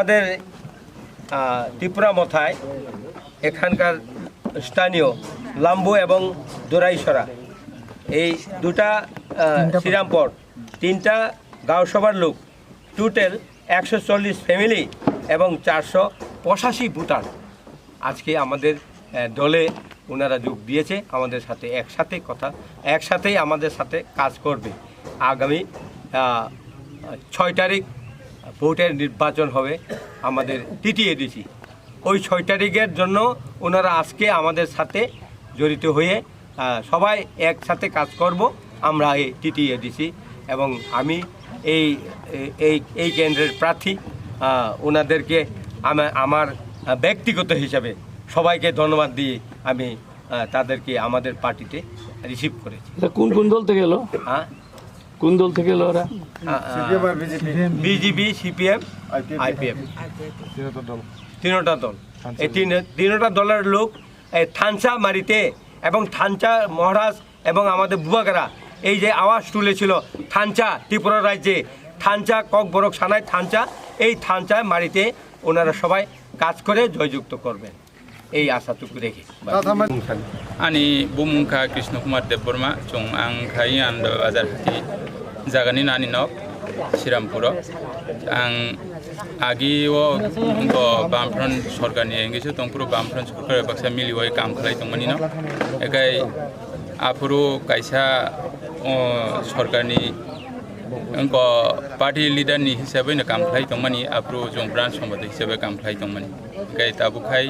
আমাদের ত্রিপুরা মথায় এখানকার স্থানীয় লাম্বু এবং দোরাইসরা এই দুটা শ্রীরামপুর তিনটা গাঁও সভার লোক টোটাল 140 ফ্যামিলি এবং 485 ভোটার আজকে আমাদের দলে ওনারা যোগ দিয়েছে আমাদের সাথে একসাথেই আমাদের সাথে কাজ করবে। আগামী 6 তারিখ ভোটের নির্বাচন হবে আমাদের টিটিএডিসি। ওই 6 তারিখের জন্য ওনারা আজকে আমাদের সাথে জড়িত হয়ে সবাই একসাথে কাজ করব আমরা এই টিটিএডিসি এবং আমি এই কেন্দ্রের প্রার্থী। ওনাদেরকে আমার ব্যক্তিগত হিসাবে সবাইকে ধন্যবাদ দিয়ে আমি তাদেরকে আমাদের পার্টিতে রিসিভ করেছি। কোন কোন দল থেকে এলো? হ্যাঁ, কোন দল থেকে এলো ওরা? বিজেপি, সিপিএম, আইপিএম, তিনটা দল। এই তিনটা দলের লোক থানচা মারিতে এবং থানচা মহারাজ এবং আমাদের বুবাগারা এই যে আওয়াজ তুলেছিল থানচা ত্রিপুরা রাজ্যে থানচা ককবরক সানায় থানচা, এই থানচা মারিতে ওনারা সবাই কাজ করে জয়যুক্ত করবেন এই আশাটুকু রেখে। आनी बुमुंखा कृष्ण कुमार देवबर्मा जों आं खाई आन्द बाजार हाथि जागानि नानि नक श्रीरामपुर आं आगिओ बामफ्रन सरकारनि एंगेसो दंपुर बामफ्रन सरकार बाक्सा मिलिवै काम खालाय दंमोन न एकाय आफुरु कायसा सरकारनि अंको पार्टी लिडार नि हिसाबै न काम खालाय दंमोन आफुरु जों ब्रान्च सम्बन्ध हिसाबै काम खालाय दंमोन एकाय ताबुखाय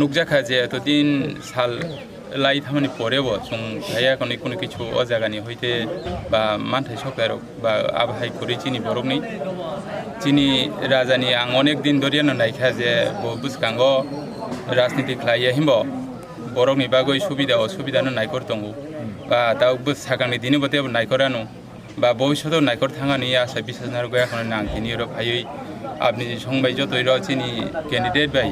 नुकजाखा जे तो दिन साल लाई थामनि परेबो जों हाया कोनो किछु अ जागानि हयते बा मानथाय सकायर बा आबहाय करि चिनि बरकनि चिनि राजानि आं अनेक दिन दरियानो नायखा जे बुसकांगो राजनीति खालायो हिमबो बरकनि बागै सुबिदा असुबिदानो नायकर दंगो बा दा बुसकांनि दिनि बते नायकरानो बा भबिष्यतो नायकर थांगानि आशा बिश्वास नार गया खन नांखिनि र भायै আপনি সংবাই যতই রচিনি ক্যান্ডিডেট ভাই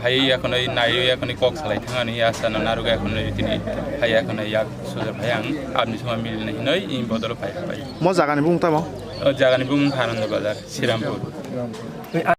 ভাই এখন নাইও এখন কক সালাই থাঙানি আসানো নারুগা এখন তিনি ভাই এখন ইয়াক সুজা ভাই আং আপনি সময় মিলনে নই ইন বদল ভাই ভাই ম জাগানি বুং তাম জাগানি বুং আনন্দ বাজার শ্রীরামপুর।